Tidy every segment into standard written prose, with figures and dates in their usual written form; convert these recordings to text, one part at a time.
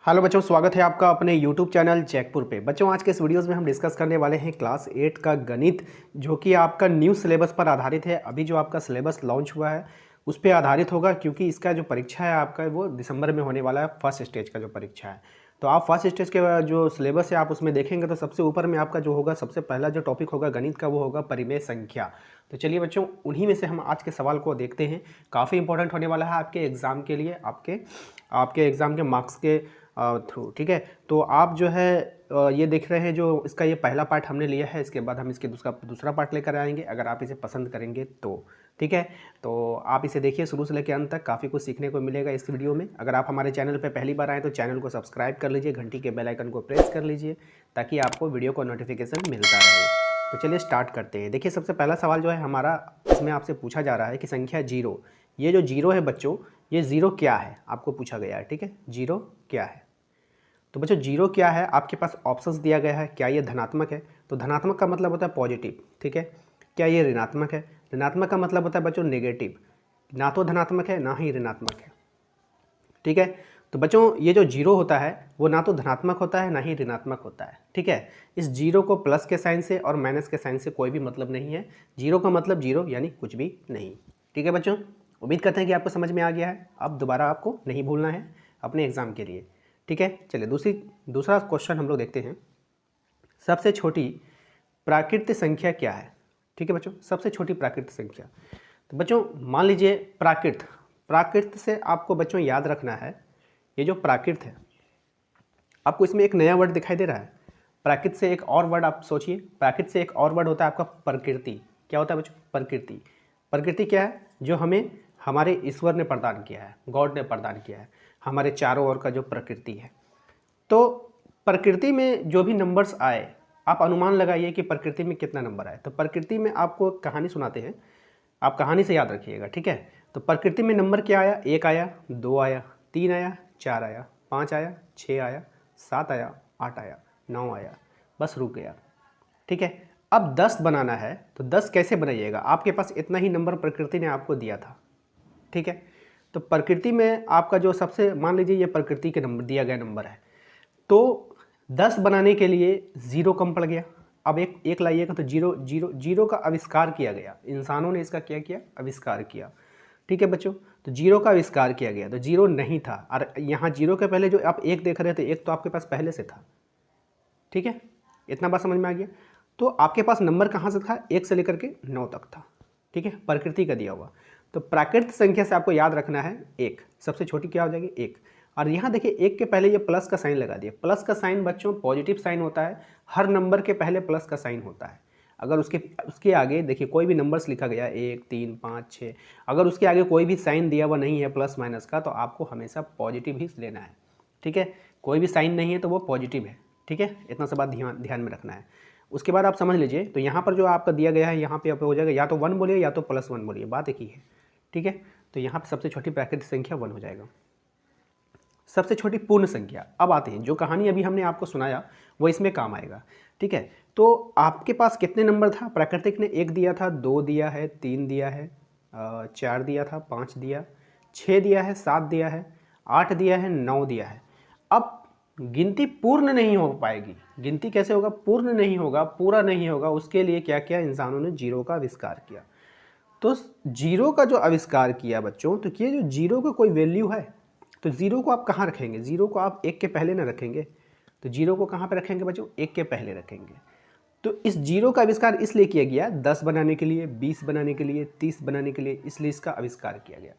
Hello बच्चों, स्वागत है आपका अपने YouTube चैनल जैकपुर पे। बच्चों, आज के इस वीडियोस में हम डिस्कस करने वाले हैं क्लास 8 का गणित, जो कि आपका न्यू सिलेबस पर आधारित है। अभी जो आपका सिलेबस लॉन्च हुआ है उस पे आधारित होगा, क्योंकि इसका जो परीक्षा है आपका वो दिसंबर में होने वाला है। फर्स्ट स्टेज का जो परीक्षा है, तो आप फर्स्ट स्टेज के जो सिलेबस है आप उसमें देखेंगे तो सबसे ऊपर में आपका जो होगा, सबसे पहला जो टॉपिक होगा गणित का वो होगा परिमेय संख्या। तो चलिए बच्चों, उन्हीं में से हम आज के सवाल को देखते हैं। काफ़ी इंपॉर्टेंट होने वाला है आपके एग्ज़ाम के लिए, आपके आपके एग्ज़ाम के मार्क्स के थ्रू। ठीक है, तो आप जो है ये देख रहे हैं, जो इसका ये पहला पार्ट हमने लिया है। इसके बाद हम इसके दूसरा पार्ट लेकर आएंगे, अगर आप इसे पसंद करेंगे तो। ठीक है, तो आप इसे देखिए शुरू से लेकर अंत तक, काफ़ी कुछ सीखने को मिलेगा इस वीडियो में। अगर आप हमारे चैनल पर पहली बार आएँ तो चैनल को सब्सक्राइब कर लीजिए, घंटी के बेल आइकन को प्रेस कर लीजिए, ताकि आपको वीडियो को नोटिफिकेशन मिलता रहे। तो चलिए स्टार्ट करते हैं। देखिए, सबसे पहला सवाल जो है हमारा, इसमें आपसे पूछा जा रहा है कि संख्या जीरो, ये जो जीरो है बच्चों, ये ज़ीरो क्या है, आपको पूछा गया है। ठीक है, जीरो क्या है। तो बच्चों, जीरो क्या है, आपके पास ऑप्शंस दिया गया है। क्या ये धनात्मक है? तो धनात्मक का मतलब होता है पॉजिटिव। ठीक है, क्या ये ऋणात्मक है? ऋणात्मक का मतलब होता है बच्चों नेगेटिव। ना तो धनात्मक है ना ही ऋणात्मक है। ठीक है, तो बच्चों ये जो जीरो होता है वो ना तो धनात्मक होता है ना ही ऋणात्मक होता है। ठीक है, इस जीरो को प्लस के साइन से और माइनस के साइन से कोई भी मतलब नहीं है। जीरो का मतलब जीरो, यानी कुछ भी नहीं। ठीक है बच्चों, उम्मीद करते हैं कि आपको समझ में आ गया है। अब दोबारा आपको नहीं भूलना है अपने एग्ज़ाम के लिए। ठीक है, चलिए दूसरा क्वेश्चन हम लोग देखते हैं। सबसे छोटी प्राकृतिक संख्या क्या है? ठीक है बच्चों, सबसे छोटी प्राकृतिक संख्या। तो बच्चों मान लीजिए प्राकृत से आपको बच्चों याद रखना है, ये जो प्राकृत है, आपको इसमें एक नया वर्ड दिखाई दे रहा है। प्राकृत से एक और वर्ड आप सोचिए, प्राकृत से एक और वर्ड होता है आपका प्रकृति। क्या होता है बच्चों? प्रकृति। प्रकृति क्या है? जो हमें हमारे ईश्वर ने प्रदान किया है, गॉड ने प्रदान किया है, हमारे चारों ओर का जो प्रकृति है। तो प्रकृति में जो भी नंबर्स आए, आप अनुमान लगाइए कि प्रकृति में कितना नंबर आए। तो प्रकृति में आपको कहानी सुनाते हैं, आप कहानी से याद रखिएगा। ठीक है, तो प्रकृति में नंबर क्या आया? 1 आया, 2 आया, 3 आया, 4 आया, 5 आया, 6 आया, 7 आया, 8 आया, 9 आया, बस रुक गया। ठीक है, अब 10 बनाना है, तो 10 कैसे बनाइएगा? आपके पास इतना ही नंबर प्रकृति ने आपको दिया था। ठीक है, तो प्रकृति में आपका जो सबसे, मान लीजिए ये प्रकृति के नंबर दिया गया नंबर है, तो 10 बनाने के लिए ज़ीरो कम पड़ गया। अब एक लाइएगा तो जीरो जीरो जीरो का आविष्कार किया गया, इंसानों ने इसका क्या किया? आविष्कार किया। ठीक है बच्चों, तो जीरो का आविष्कार किया गया, तो जीरो नहीं था। और यहाँ जीरो के पहले जो आप एक देख रहे थे, एक तो आपके पास पहले से था। ठीक है, इतना बात समझ में आ गया। तो आपके पास नंबर कहाँ से था? 1 से लेकर के 9 तक था। ठीक है, प्रकृति का दिया हुआ। तो प्राकृतिक संख्या से आपको याद रखना है 1, सबसे छोटी क्या हो जाएगी? 1। और यहाँ देखिए, 1 के पहले ये प्लस का साइन लगा दिया। प्लस का साइन बच्चों पॉजिटिव साइन होता है, हर नंबर के पहले प्लस का साइन होता है। अगर उसके आगे देखिए कोई भी नंबर्स लिखा गया 1, 3, 5, 6, अगर उसके आगे कोई भी साइन दिया हुआ नहीं है प्लस माइनस का, तो आपको हमेशा पॉजिटिव ही लेना है। ठीक है, कोई भी साइन नहीं है तो वो पॉजिटिव है। ठीक है, इतना सा बात ध्यान में रखना है। उसके बाद आप समझ लीजिए, तो यहाँ पर जो आपका दिया गया है, यहाँ पे हो जाएगा या तो 1 बोलिए या तो +1 बोलिए, बात एक ही है। ठीक है, तो यहाँ पर सबसे छोटी प्राकृतिक संख्या 1 हो जाएगा। सबसे छोटी पूर्ण संख्या, अब आते हैं, जो कहानी अभी हमने आपको सुनाया वो इसमें काम आएगा। ठीक है, तो आपके पास कितने नंबर था? प्राकृतिक ने 1 दिया था, 2 दिया है, 3 दिया है, 4 दिया था, 5 दिया, 6 दिया है, 7 दिया है, 8 दिया है, 9 दिया है। अब गिनती पूर्ण नहीं हो पाएगी। गिनती कैसे होगा? पूर्ण नहीं होगा, पूरा नहीं होगा। उसके लिए क्या किया? इंसानों ने जीरो का आविष्कार किया। तो जीरो का जो आविष्कार किया बच्चों, तो ये जो जीरो का कोई वैल्यू है, तो जीरो को आप कहाँ रखेंगे? जीरो को आप 1 के पहले ना रखेंगे, तो जीरो को कहाँ पे रखेंगे बच्चों? 1 के पहले रखेंगे। तो इस जीरो का आविष्कार इसलिए किया गया 10 बनाने के लिए, 20 बनाने के लिए, 30 बनाने के लिए, इसलिए इसका आविष्कार किया गया।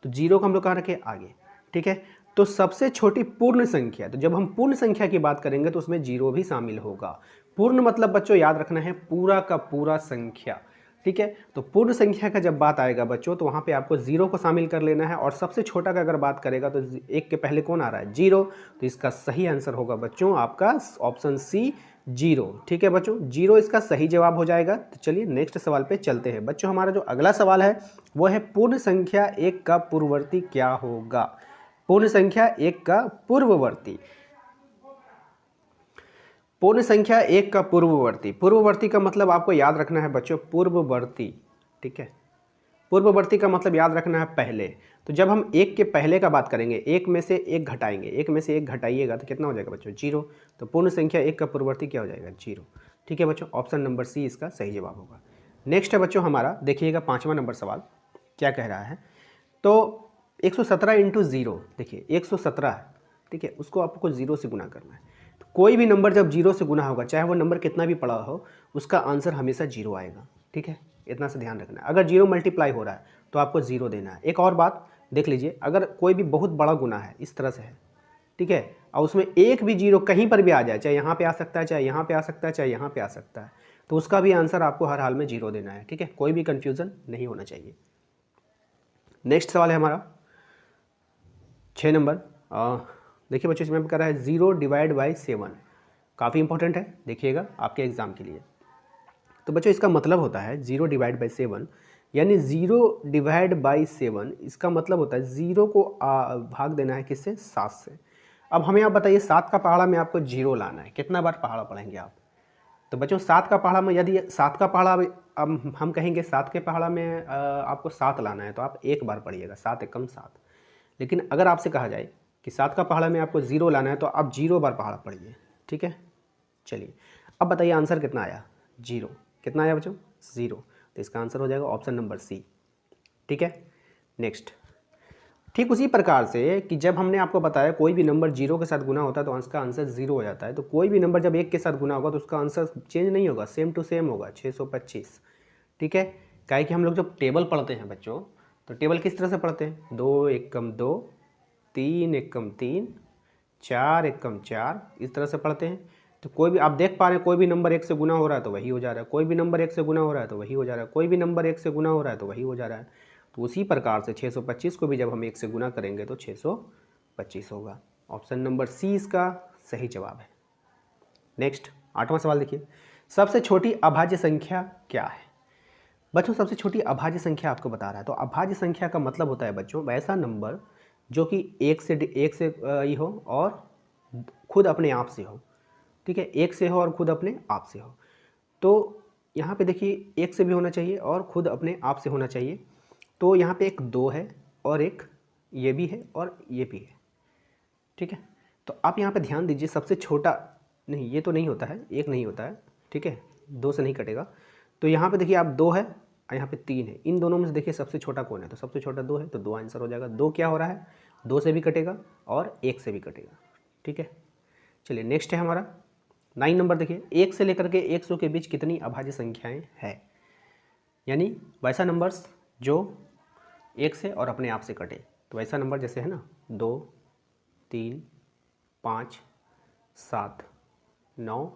तो जीरो को हम लोग कहाँ रखें? आगे। ठीक है, तो सबसे छोटी पूर्ण संख्या, तो जब हम पूर्ण संख्या की बात करेंगे तो उसमें जीरो भी शामिल होगा। पूर्ण मतलब बच्चों याद रखना है पूरा का पूरा संख्या। ठीक है, तो पूर्ण संख्या का जब बात आएगा बच्चों, तो वहाँ पे आपको जीरो को शामिल कर लेना है। और सबसे छोटा का अगर बात करेगा तो 1 के पहले कौन आ रहा है? जीरो। तो इसका सही आंसर होगा बच्चों आपका ऑप्शन सी, जीरो। ठीक है बच्चों, जीरो इसका सही जवाब हो जाएगा। तो चलिए नेक्स्ट सवाल पे चलते हैं बच्चों। हमारा जो अगला सवाल है वो है पूर्ण संख्या 1 का पूर्ववर्ती क्या होगा? पूर्ण संख्या 1 का पूर्ववर्ती, पूर्ण संख्या 1 का पूर्ववर्ती। पूर्ववर्ती का मतलब आपको याद रखना है बच्चों, पूर्ववर्ती। ठीक है, पूर्ववर्ती का मतलब याद रखना है पहले। तो जब हम एक के पहले का बात करेंगे, एक में से एक घटाएंगे, एक में से एक घटाइएगा तो कितना हो जाएगा बच्चों? 0। तो पूर्ण संख्या एक का पूर्ववर्ती क्या हो जाएगा? 0। ठीक है बच्चों, ऑप्शन नंबर सी इसका सही जवाब होगा। नेक्स्ट है बच्चों हमारा, देखिएगा 5वां नंबर सवाल क्या कह रहा है। तो 117 इंटू 0, देखिए 117 है, ठीक है, उसको आपको 0 से गुना करना है। तो कोई भी नंबर जब 0 से गुना होगा, चाहे वो नंबर कितना भी बड़ा हो, उसका आंसर हमेशा 0 आएगा। ठीक है, इतना से ध्यान रखना है। अगर 0 मल्टीप्लाई हो रहा है तो आपको 0 देना है। एक और बात देख लीजिए, अगर कोई भी बहुत बड़ा गुना है, इस तरह से है, ठीक है, और उसमें एक भी 0 कहीं पर भी आ जाए, चाहे यहाँ पे आ सकता है, चाहे यहाँ पे आ सकता है, चाहे यहाँ पे आ सकता है, तो उसका भी आंसर आपको हर हाल में 0 देना है। ठीक है, कोई भी कन्फ्यूज़न नहीं होना चाहिए। नेक्स्ट सवाल है हमारा 6 नंबर। देखिए बच्चों, इसमें कह रहा है 0 डिवाइड बाई 7, काफ़ी इंपॉर्टेंट है, देखिएगा आपके एग्ज़ाम के लिए। तो बच्चों इसका मतलब होता है 0 डिवाइड बाई 7, यानी 0 डिवाइड बाई 7, इसका मतलब होता है 0 को भाग देना है किससे? 7 से। अब हमें आप बताइए 7 का पहाड़ा में आपको 0 लाना है, कितना बार पहाड़ा पढ़ेंगे आप? तो बच्चों 7 का पहाड़ा में, यदि 7 का पहाड़ा अब हम कहेंगे 7 के पहाड़ा में आपको 7 लाना है, तो आप एक बार पढ़िएगा, 7 एकम 7। लेकिन अगर आपसे कहा जाए कि 7 का पहाड़ा में आपको 0 लाना है, तो आप 0 बार पहाड़ा पढ़िए। ठीक है, चलिए अब बताइए आंसर कितना आया? 0। कितना आया बच्चों? 0। तो इसका आंसर हो जाएगा ऑप्शन नंबर सी। ठीक है, नेक्स्ट। ठीक उसी प्रकार से कि जब हमने आपको बताया कोई भी नंबर 0 के साथ गुना होता है तो उसका आंसर 0 हो जाता है, तो कोई भी नंबर जब 1 के साथ गुना होगा तो उसका आंसर चेंज नहीं होगा, सेम टू सेम होगा, 625। ठीक है, क्या है कि हम लोग जब टेबल पढ़ते हैं बच्चों, तो टेबल किस तरह से पढ़ते हैं? 2 एकम 2, 3 एकम 3, 4 एकम 4, इस तरह से पढ़ते हैं। तो कोई भी आप देख पा रहे हैं, कोई भी नंबर 1 से गुना हो रहा है तो वही हो जा रहा है, कोई भी नंबर 1 से गुना हो रहा है तो वही हो जा रहा है, कोई भी नंबर 1 से गुना हो रहा है तो वही हो जा रहा है। तो उसी प्रकार से 625 को भी जब हम 1 से गुना करेंगे तो 625 होगा। ऑप्शन नंबर सी इसका सही जवाब है। नेक्स्ट 8वां सवाल देखिए, सबसे छोटी अभाज्य संख्या क्या है? बच्चों सबसे छोटी अभाज्य संख्या आपको बता रहा है। तो अभाज्य संख्या का मतलब होता है बच्चों वैसा नंबर जो कि एक से ही हो और खुद अपने आप से हो। ठीक है, एक से हो और खुद अपने आप से हो। तो यहाँ पे देखिए एक से भी होना चाहिए और खुद अपने आप से होना चाहिए। तो यहाँ पे एक 2 है और एक ये भी है और ये भी है। ठीक है, तो आप यहाँ पे ध्यान दीजिए, सबसे छोटा नहीं, ये तो नहीं होता है, एक नहीं होता है। ठीक है, 2 से नहीं कटेगा। तो यहाँ पे देखिए आप 2 है और यहाँ पे 3 है, इन दोनों में से देखिए सबसे छोटा कौन है? तो सबसे छोटा 2 है, तो 2 आंसर हो जाएगा। 2 क्या हो रहा है? 2 से भी कटेगा और 1 से भी कटेगा। ठीक है, चलिए नेक्स्ट है हमारा 9 नंबर। देखिए 1 से लेकर के 100 के बीच कितनी अभाज्य संख्याएं हैं? यानी वैसा नंबर्स जो 1 से और अपने आप से कटे। तो वैसा नंबर जैसे है ना 2, 3, 5, 7, 9,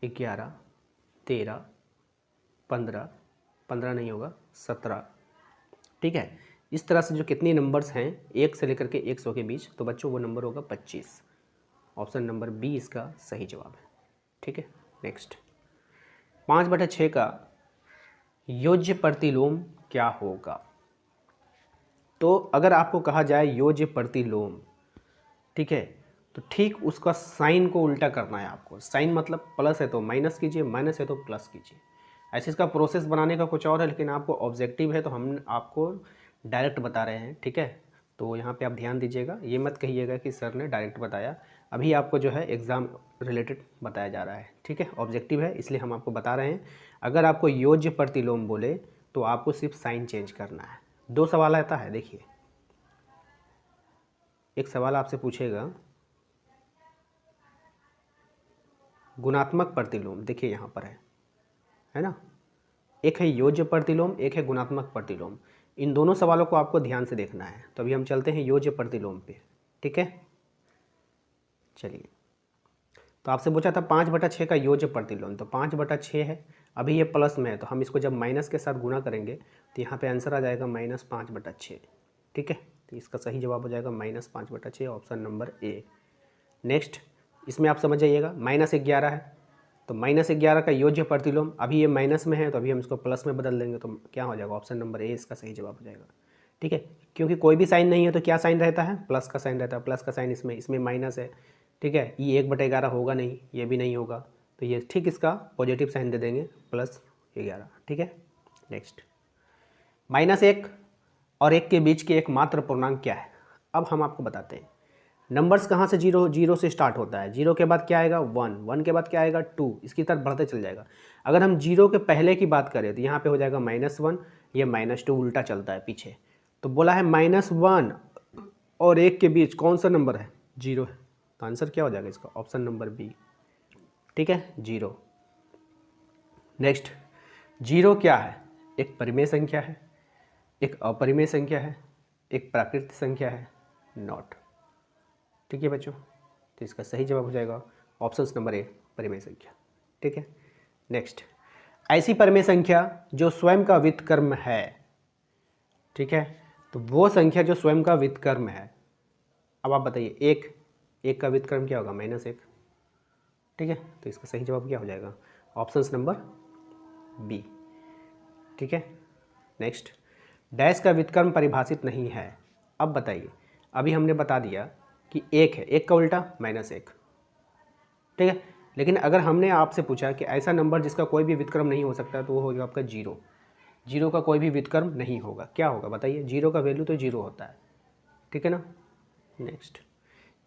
11, 13, 15, 15 नहीं होगा 17। ठीक है, इस तरह से जो कितनी नंबर्स हैं 1 से लेकर के 100 के बीच, तो बच्चों वो नंबर होगा 25। ऑप्शन नंबर बी इसका सही जवाब है। ठीक है, नेक्स्ट 5/6 का योज्य प्रतिलोम क्या होगा? तो अगर आपको कहा जाए योज्य प्रतिलोम, ठीक है, तो ठीक उसका साइन को उल्टा करना है आपको। साइन मतलब प्लस है तो माइनस कीजिए, माइनस है तो प्लस कीजिए। ऐसे इसका प्रोसेस बनाने का कुछ और है, लेकिन आपको ऑब्जेक्टिव है तो हम आपको डायरेक्ट बता रहे हैं। ठीक है, तो यहाँ पे आप ध्यान दीजिएगा, ये मत कहिएगा कि सर ने डायरेक्ट बताया। अभी आपको जो है एग्ज़ाम रिलेटेड बताया जा रहा है। ठीक है, ऑब्जेक्टिव है इसलिए हम आपको बता रहे हैं। अगर आपको योज्य प्रतिलोम बोले तो आपको सिर्फ साइन चेंज करना है। 2 सवाल आता है, देखिए एक सवाल आपसे पूछेगा गुणात्मक प्रतिलोम, देखिए यहाँ पर है ना, एक है योज्य प्रतिलोम, एक है गुणात्मक प्रतिलोम। इन दोनों सवालों को आपको ध्यान से देखना है। तो अभी हम चलते हैं योज्य प्रतिलोम पे। ठीक है, चलिए, तो आपसे पूछा था 5/6 का योज्य प्रतिलोम, तो 5/6 है, अभी ये प्लस में है, तो हम इसको जब माइनस के साथ गुणा करेंगे तो यहाँ पे आंसर आ जाएगा -5/6। ठीक है, तो इसका सही जवाब हो जाएगा -5/6, ऑप्शन नंबर ए। नेक्स्ट इसमें आप समझ जाइएगा -11 है, तो -11 का योज्य प्रतिलोम, अभी ये माइनस में है तो अभी हम इसको प्लस में बदल देंगे, तो क्या हो जाएगा? ऑप्शन नंबर ए इसका सही जवाब हो जाएगा। ठीक है, क्योंकि कोई भी साइन नहीं है तो क्या साइन रहता है? प्लस का साइन रहता है। प्लस का साइन इसमें माइनस है। ठीक है, ये 1/11 होगा नहीं, ये भी नहीं होगा, तो ये ठीक इसका पॉजिटिव साइन दे देंगे +11। ठीक है, नेक्स्ट -1 और 1 के बीच की एकमात्र पूर्णांक क्या है? अब हम आपको बताते हैं। नंबर्स कहाँ से जीरो से स्टार्ट होता है। जीरो के बाद क्या आएगा 1, 1 के बाद क्या आएगा 2, इसकी तरफ बढ़ते चल जाएगा। अगर हम जीरो के पहले की बात करें तो यहाँ पे हो जाएगा -1, ये -2 उल्टा चलता है पीछे। तो बोला है -1 और 1 के बीच कौन सा नंबर है? 0 है। तो आंसर क्या हो जाएगा इसका? Option number B. ठीक है, 0। नेक्स्ट, 0 क्या है? एक परिमेय संख्या है, एक अपरिमेय संख्या है, एक प्राकृतिक संख्या है, नॉट। ठीक है बच्चों, तो इसका सही जवाब हो जाएगा ऑप्शन नंबर ए, परिमेय संख्या। ठीक है, नेक्स्ट, ऐसी परिमेय संख्या जो स्वयं का व्युत्क्रम है। ठीक है, तो वो संख्या जो स्वयं का व्युत्क्रम है। अब आप बताइए, एक का व्युत्क्रम क्या होगा? -1। ठीक है, तो इसका सही जवाब क्या हो जाएगा? Option number B. ठीक है, नेक्स्ट, डैश का व्युत्क्रम परिभाषित नहीं है। अब बताइए, अभी हमने बता दिया कि 1 है, 1 का उल्टा -1। ठीक है, लेकिन अगर हमने आपसे पूछा कि ऐसा नंबर जिसका कोई भी व्युत्क्रम नहीं हो सकता, तो वो होगा आपका 0। 0 का कोई भी व्युत्क्रम नहीं होगा, क्या होगा बताइए? 0 का वैल्यू तो 0 होता है। ठीक है ना। नेक्स्ट,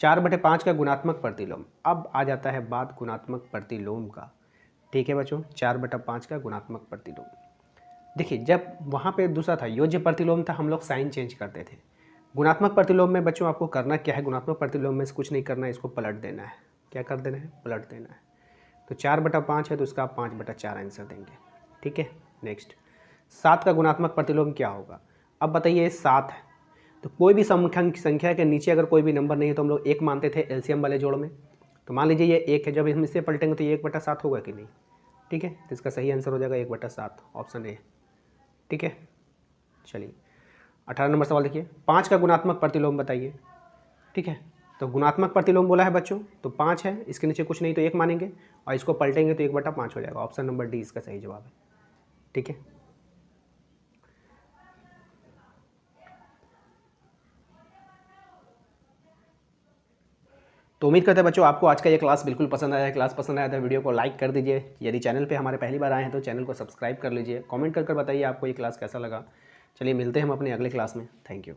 4/5 का गुणात्मक प्रतिलोम। अब आ जाता है बात गुणात्मक प्रतिलोम का। ठीक है बच्चों, 4/5 का गुणात्मक प्रतिलोम। देखिए, जब वहाँ पे दूसरा था योज्य प्रतिलोम था, हम लोग साइन चेंज करते थे। गुणात्मक प्रतिलोम में बच्चों आपको करना क्या है? गुणात्मक प्रतिलोम में से कुछ नहीं करना है, इसको पलट देना है। क्या कर देना है? पलट देना है। तो 4/5 है तो इसका आप 5/4 आंसर देंगे। ठीक है, नेक्स्ट, 7 का गुणात्मक प्रतिलोम क्या होगा? अब बताइए, 7 है तो कोई भी संख्या के नीचे अगर कोई भी नंबर नहीं है तो हम लोग 1 मानते थे एलसीएम वाले जोड़ में। तो मान लीजिए ये 1 है, जब हम इससे पलटेंगे तो ये 1/7 होगा कि नहीं? ठीक है, तो इसका सही आंसर हो जाएगा 1/7, ऑप्शन ए। ठीक है, चलिए 18 नंबर सवाल देखिए, 5 का गुणात्मक प्रतिलोम बताइए। ठीक है, तो गुणात्मक प्रतिलोम बोला है बच्चों, तो 5 है, इसके नीचे कुछ नहीं तो 1 मानेंगे और इसको पलटेंगे तो 1/5 हो जाएगा। ऑप्शन नंबर डी इसका सही जवाब है। ठीक है, तो उम्मीद करते हैं बच्चों आपको आज का ये क्लास बिल्कुल पसंद आया है। क्लास पसंद आया तो वीडियो को लाइक कर दीजिए। यदि चैनल पे हमारे पहली बार आए हैं तो चैनल को सब्सक्राइब कर लीजिए। कमेंट कर बताइए आपको ये क्लास कैसा लगा। चलिए मिलते हैं हम अपने अगले क्लास में। Thank you.